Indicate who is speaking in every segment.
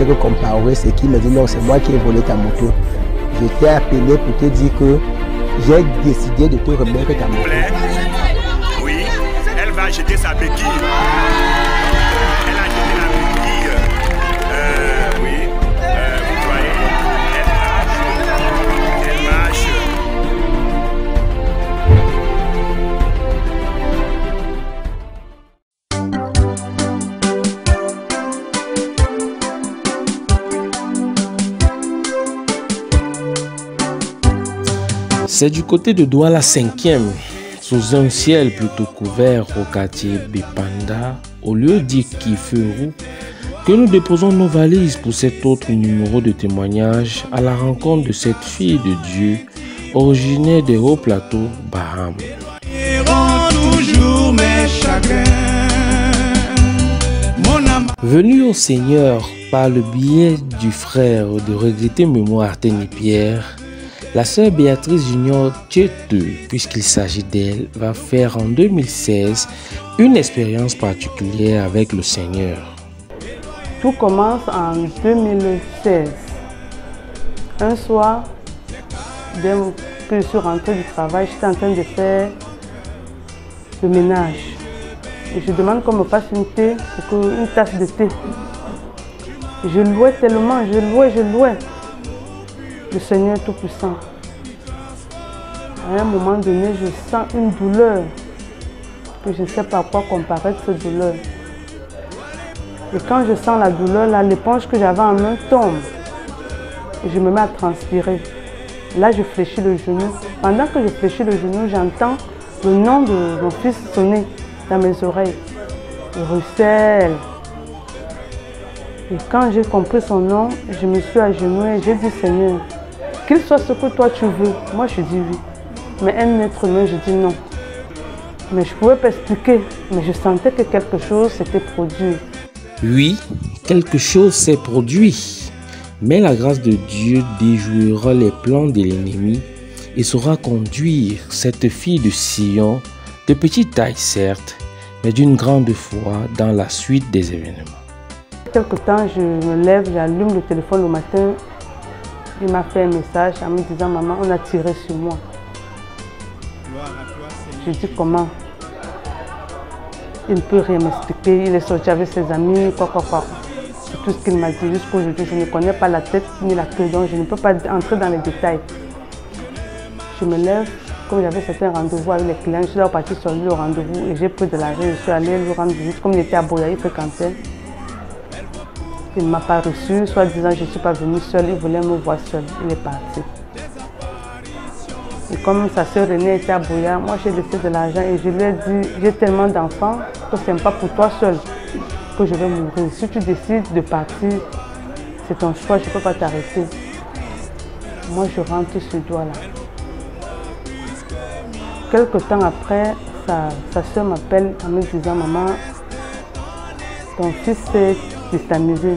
Speaker 1: pensais que comparer, c'est qu'il me dit non, c'est moi qui ai volé ta moto. Je t'ai appelé pour te dire que j'ai décidé de te remettre ta moto.
Speaker 2: Oui, elle va jeter sa béquille. Elle a jeté la béquille. Oui, vous voyez, elle marche.
Speaker 3: C'est du côté de Douala 5e, sous un ciel plutôt couvert au quartier Bipanda, au lieu dit Kifeurou, que nous déposons nos valises pour cet autre numéro de témoignage à la rencontre de cette fille de Dieu, originaire des hauts plateaux Bahames. Venue au Seigneur par le biais du frère de regretté mémoire Arthénie Pierre, la sœur Béatrice Junior Tchéteux, puisqu'il s'agit d'elle, va faire en 2016 une expérience particulière avec le Seigneur.
Speaker 4: Tout commence en 2016. Un soir, dès que je suis rentrée du travail, j'étais en train de faire le ménage. Et je demande qu'on me fasse une tasse de thé. Je louais tellement, je louais. Le Seigneur Tout-Puissant. À un moment donné, je sens une douleur que je ne sais pas à quoi comparer cette douleur. Et quand je sens la douleur, l'éponge que j'avais en main tombe. Et je me mets à transpirer. Là, je fléchis le genou. Pendant que je fléchis le genou, j'entends le nom de mon fils sonner dans mes oreilles. Russell. Et quand j'ai compris son nom, je me suis agenouillée et j'ai dit Seigneur, qu'il soit ce que toi tu veux. Moi je dis oui. Mais un être humain, je dis non. Mais je ne pouvais pas expliquer. Mais je sentais que quelque chose s'était produit.
Speaker 3: Oui, quelque chose s'est produit. Mais la grâce de Dieu déjouera les plans de l'ennemi et saura conduire cette fille de Sion, de petite taille certes, mais d'une grande foi dans la suite des événements.
Speaker 4: Quelque temps, je me lève, j'allume le téléphone le matin. Il m'a fait un message en me disant, maman, on a tiré sur moi. Je dis comment? Il ne peut rien m'expliquer. Il est sorti avec ses amis, quoi. C'est tout ce qu'il m'a dit. Jusqu'aujourd'hui, je ne connais pas la tête ni la queue, donc je ne peux pas entrer dans les détails. Je me lève, comme j'avais certains rendez-vous avec les clients, je suis là partie sur lui au rendez-vous et j'ai pris de l'argent. Je suis allée lui rendre visite, comme il était à Boya, il fréquentait. Il ne m'a pas reçu, soit disant je ne suis pas venue seule, il voulait me voir seule, il est parti. Et comme sa soeur Renée était à Boya, moi j'ai laissé de l'argent et je lui ai dit, j'ai tellement d'enfants que ce n'est pas pour toi seul que je vais mourir. Si tu décides de partir, c'est ton choix, je ne peux pas t'arrêter. Moi je rentre sur Douala. Quelque temps après, sa soeur m'appelle en me disant, maman, ton fils s'est islamisé.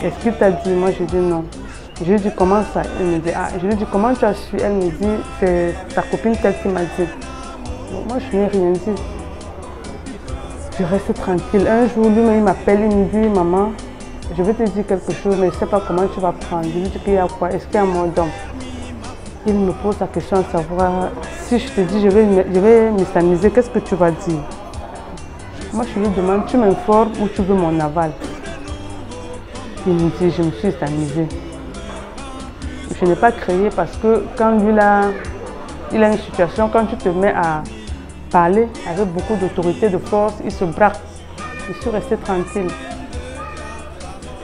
Speaker 4: Est-ce qu'il t'a dit? Moi je dis non. Je lui dis comment ça? Elle me dit ah. Je lui dis comment tu as su? Elle me dit c'est sa copine telle qui m'a dit. Donc, moi je n'ai rien dit. Je reste tranquille. Un jour lui il m'appelle, il me dit maman, je vais te dire quelque chose mais je ne sais pas comment tu vas prendre. Je lui dis qu'il y a quoi? Est-ce qu'il y a un mot d'homme? Il me pose la question à savoir si je te dis je vais m'islamiser, qu'est-ce que tu vas dire? Moi, je lui demande, tu m'informes ou tu veux mon aval? Il me dit, je me suis islamisée. Je n'ai pas créé parce que quand lui, il a une situation, quand tu te mets à parler avec beaucoup d'autorité, de force, il se braque. Je suis restée tranquille.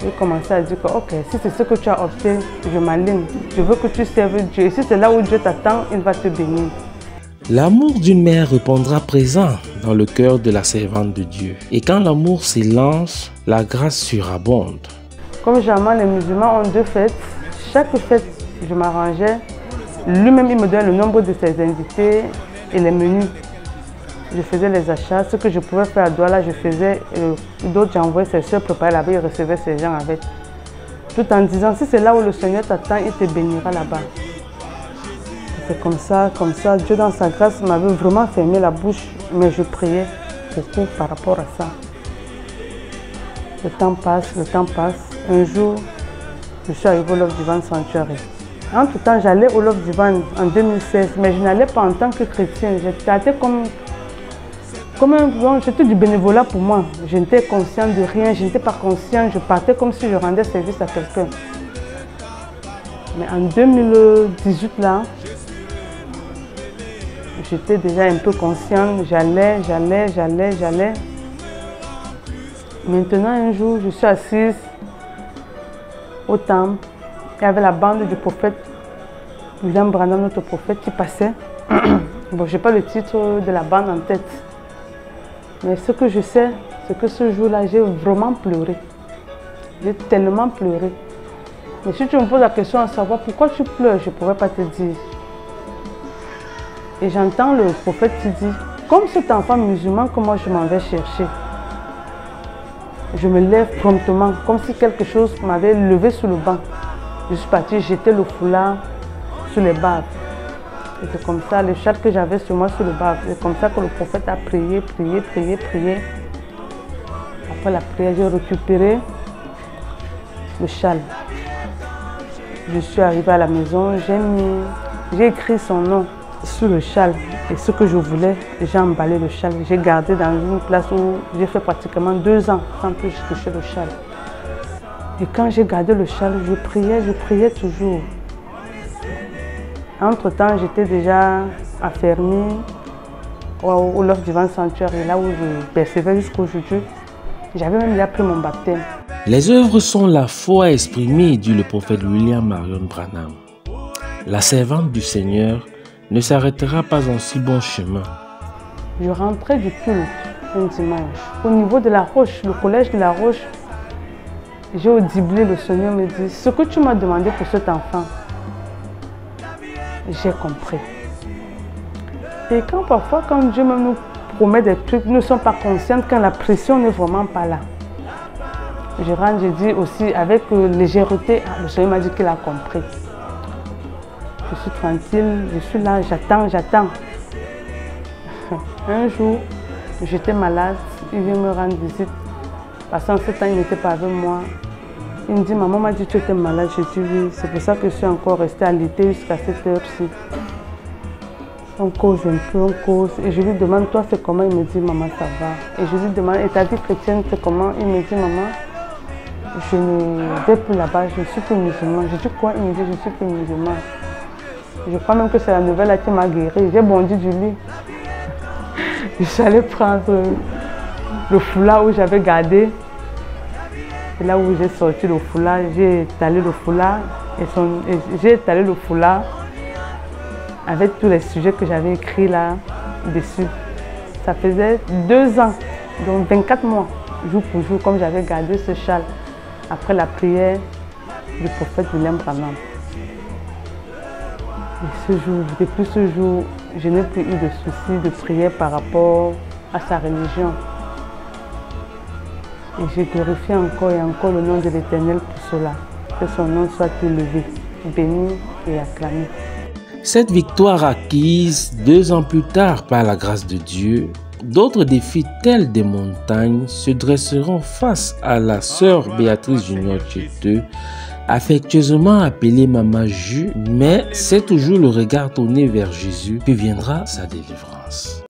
Speaker 4: J'ai commencé à dire que, ok, si c'est ce que tu as opté, je m'aligne. Je veux que tu serves Dieu. Et si c'est là où Dieu t'attend, il va te bénir.
Speaker 3: L'amour d'une mère répondra présent dans le cœur de la servante de Dieu. Et quand l'amour s'élance, la grâce surabonde.
Speaker 4: Comme généralement les musulmans ont 2 fêtes, chaque fête, je m'arrangeais. Lui-même, il me donnait le nombre de ses invités et les menus. Je faisais les achats. Ce que je pouvais faire à Douala, je faisais. D'autres, j'envoyais ses soeurs préparer là-bas, il recevait ces gens avec. Tout en disant, si c'est là où le Seigneur t'attend, il te bénira là-bas. C'est comme ça, Dieu dans sa grâce m'avait vraiment fermé la bouche, mais je priais beaucoup par rapport à ça. Le temps passe, le temps passe. Un jour, je suis arrivée au Love Divine Sanctuary. Entre-temps, j'allais au Love Divine en 2016, mais je n'allais pas en tant que chrétienne. J'étais c'était du bénévolat pour moi. Je n'étais consciente de rien, je n'étais pas consciente. Je partais comme si je rendais service à quelqu'un. Mais en 2018, là, j'étais déjà un peu consciente. J'allais. Maintenant, un jour, je suis assise au temple. Il y avait la bande du prophète William Branham, notre prophète, qui passait. Bon, je n'ai pas le titre de la bande en tête. Mais ce que je sais, c'est que ce jour-là, j'ai vraiment pleuré. J'ai tellement pleuré. Mais si tu me poses la question à savoir pourquoi tu pleures, je ne pourrais pas te dire. Et j'entends le prophète qui dit, comme cet enfant musulman que moi je m'en vais chercher. Je me lève promptement, comme si quelque chose m'avait levé sur le banc. Je suis partie jeter le foulard sur les baves. Et c'est comme ça, le châle que j'avais sur moi sur le bave. C'est comme ça que le prophète a prié. Après la prière, j'ai récupéré le châle. Je suis arrivée à la maison, j'ai écrit son nom sur le châle. Et ce que je voulais, j'ai emballé le châle. J'ai gardé dans une place où j'ai fait pratiquement 2 ans sans plus toucher le châle. Et quand j'ai gardé le châle, je priais toujours. Entre-temps, j'étais déjà affermie au Love Divine Sanctuary, là où je persévère jusqu'aujourd'hui. J'avais même déjà pris mon baptême.
Speaker 3: Les œuvres sont la foi exprimée, dit le prophète William Marion Branham. La servante du Seigneur ne s'arrêtera pas en si bon chemin.
Speaker 4: Je rentrais du culte un dimanche. Au niveau de la Roche, le collège de la Roche, j'ai audiblé, le Seigneur me dit, ce que tu m'as demandé pour cet enfant, j'ai compris. Et parfois, quand Dieu même nous promet des trucs, nous ne sommes pas conscients quand la pression n'est vraiment pas là. Je rentre, je dis aussi avec légèreté, le Seigneur m'a dit qu'il a compris. Je suis tranquille, je suis là, j'attends. Un jour, j'étais malade, il vient me rendre visite. Parce qu'en ce temps, il n'était pas avec moi. Il me dit, maman m'a dit que tu étais malade. Je dis oui, c'est pour ça que je suis encore restée alitée jusqu'à cette heure-ci. On cause un peu, on cause. Et je lui demande, toi c'est comment? Il me dit, maman ça va. Et je lui demande, et ta vie chrétienne c'est comment? Il me dit, maman, je ne vais plus là-bas, je ne suis plus musulman. Je dis quoi? Il me dit, je suis plus musulman. Je crois même que c'est la nouvelle là qui m'a guéri. J'ai bondi du lit. Je suis allée prendre le foulard où j'avais gardé. Et là où j'ai sorti le foulard, j'ai étalé le foulard. Et j'ai étalé le foulard avec tous les sujets que j'avais écrits là dessus. Ça faisait 2 ans, donc 24 mois, jour pour jour, comme j'avais gardé ce châle après la prière du prophète William Branham. Et ce jour, depuis ce jour, je n'ai plus eu de soucis de prière par rapport à sa religion. Et j'ai glorifié encore et encore le nom de l'Éternel pour cela. Que son nom soit élevé, béni et acclamé.
Speaker 3: Cette victoire acquise 2 ans plus tard par la grâce de Dieu, d'autres défis tels des montagnes se dresseront face à la sœur Béatrice Junior Tchéteux, affectueusement appelée Maman Ju, mais c'est toujours le regard tourné vers Jésus que viendra sa délivrance.